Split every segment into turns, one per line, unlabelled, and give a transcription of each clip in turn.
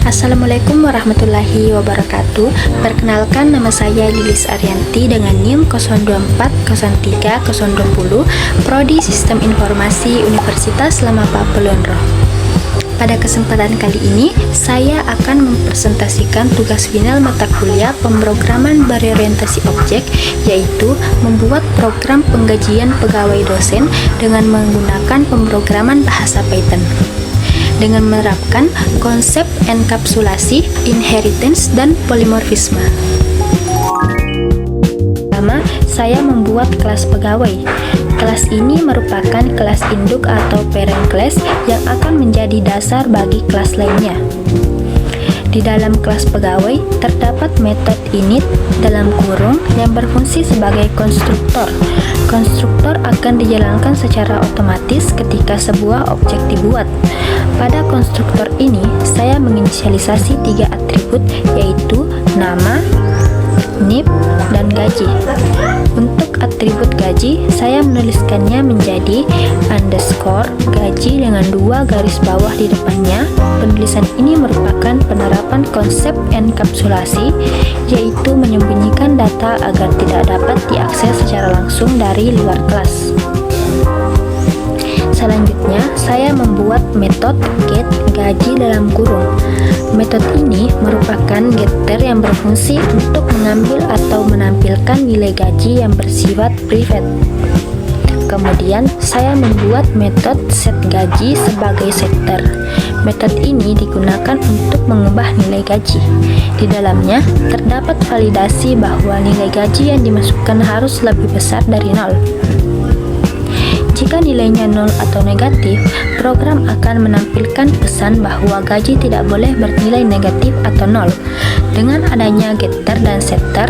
Assalamualaikum warahmatullahi wabarakatuh. Perkenalkan, nama saya Lilis Arianti dengan NIM 02403020, Prodi Sistem Informasi Universitas Lamapa Pelonroh. Pada kesempatan kali ini, saya akan mempresentasikan tugas final mata kuliah pemrograman berorientasi objek, yaitu membuat program penggajian pegawai dosen dengan menggunakan pemrograman bahasa Python dengan menerapkan konsep enkapsulasi, inheritance, dan polimorfisme. Pertama, saya membuat kelas pegawai. Kelas ini merupakan kelas induk atau parent class yang akan menjadi dasar bagi kelas lainnya. Di dalam kelas pegawai, terdapat metode init dalam kurung yang berfungsi sebagai konstruktor. Konstruktor akan dijalankan secara otomatis ketika sebuah objek dibuat. Pada konstruktor ini, saya menginisialisasi 3 atribut, yaitu nama, NIP, dan gaji. Untuk atribut gaji, saya menuliskannya menjadi underscore gaji dengan 2 garis bawah di depannya. Penulisan ini merupakan penerapan konsep enkapsulasi, yaitu menyembunyikan data agar tidak dapat diakses secara langsung dari luar kelas. Selanjutnya, saya membuat metode get gaji dalam kurung. Metode ini merupakan getter yang berfungsi untuk mengambil atau menampilkan nilai gaji yang bersifat private. Kemudian, saya membuat metode set gaji sebagai setter. Metode ini digunakan untuk mengubah nilai gaji. Di dalamnya, terdapat validasi bahwa nilai gaji yang dimasukkan harus lebih besar dari 0. Jika nilainya 0 atau negatif, program akan menampilkan pesan bahwa gaji tidak boleh bernilai negatif atau 0. Dengan adanya getter dan setter,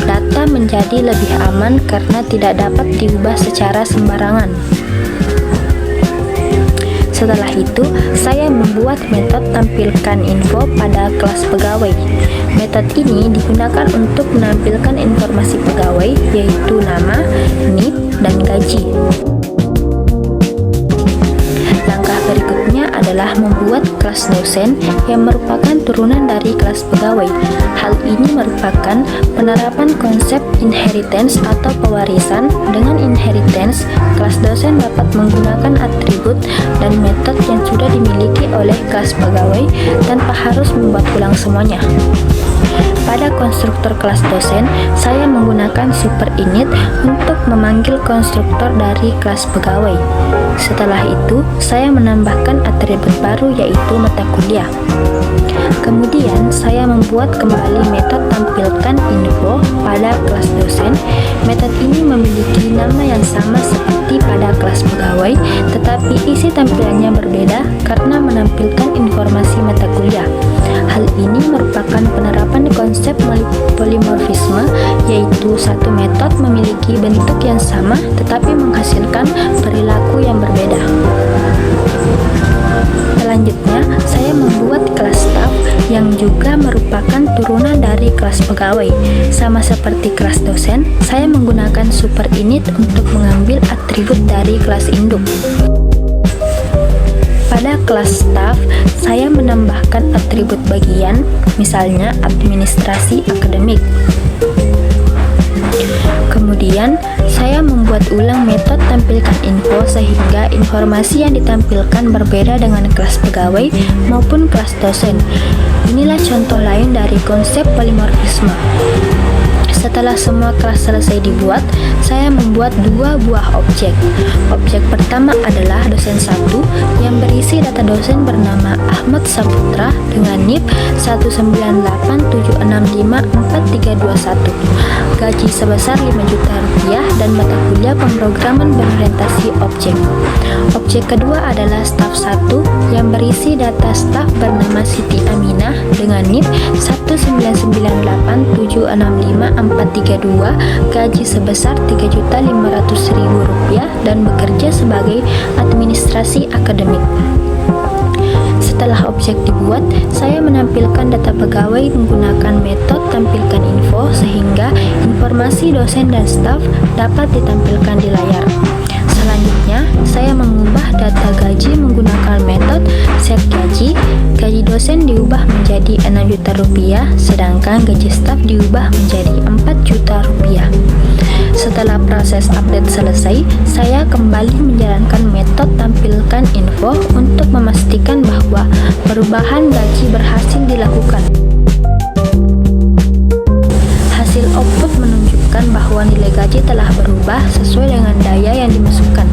data menjadi lebih aman karena tidak dapat diubah secara sembarangan. Setelah itu, saya membuat metode tampilkan info pada kelas pegawai. Metode ini digunakan untuk menampilkan informasi pegawai, yaitu nama, NIP, dan gaji. Berikutnya adalah membuat kelas dosen yang merupakan turunan dari kelas pegawai. Hal ini merupakan penerapan konsep inheritance atau pewarisan. Dengan inheritance, kelas dosen dapat menggunakan atribut dan metode yang sudah dimiliki oleh kelas pegawai tanpa harus membuat ulang semuanya. Pada konstruktor kelas dosen, saya menggunakan super init untuk memanggil konstruktor dari kelas pegawai. Setelah itu, saya menambahkan atribut baru, yaitu mata kuliah. Kemudian, saya membuat kembali metode tampilkan info pada kelas dosen. Metode ini memiliki nama yang sama seperti pada kelas pegawai, tetapi isi tampilannya berbeda karena menampilkan informasi mata kuliah. Hal ini merupakan penerapan konsep polimorfisme, yaitu satu metode memiliki bentuk yang sama tetapi menghasilkan perilaku yang berbeda. Selanjutnya, saya membuat kelas staff yang juga merupakan turunan dari kelas pegawai. Sama seperti kelas dosen, saya menggunakan super init untuk mengambil atribut dari kelas induk. Pada kelas staff, saya menambahkan atribut bagian, misalnya administrasi akademik. Kemudian, saya membuat ulang metode tampilkan info sehingga informasi yang ditampilkan berbeda dengan kelas pegawai maupun kelas dosen. Inilah contoh lain dari konsep polimorfisme. Setelah semua kelas selesai dibuat, saya membuat 2 buah objek. Objek pertama adalah dosen 1 yang berisi data dosen bernama Ahmad Saputra dengan NIP 198765431, gaji sebesar 5 juta rupiah, dan mata kuliah pemrograman berorientasi objek. Objek kedua adalah staf 1 yang berisi data staf bernama Siti Aminah dengan NIP 19987654432, gaji sebesar 3.500.000 rupiah, dan bekerja sebagai administrasi akademik. Setelah objek dibuat, saya menampilkan data pegawai menggunakan metode tampilkan info sehingga informasi dosen dan staf dapat ditampilkan di layar. Selanjutnya, Selanjutnya, saya mengubah data gaji menggunakan metode set gaji. Gaji dosen diubah menjadi 6 juta rupiah, sedangkan gaji staf diubah menjadi 4 juta rupiah. Setelah proses update selesai, saya kembali menjalankan metode tampilkan info untuk memastikan bahwa perubahan gaji berhasil dilakukan. Hasil output menunjukkan bahwa nilai gaji telah berubah sesuai dengan daya yang dimasukkan.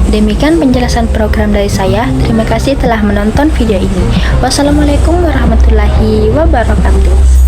Demikian penjelasan program dari saya. Terima kasih telah menonton video ini. Wassalamualaikum warahmatullahi wabarakatuh.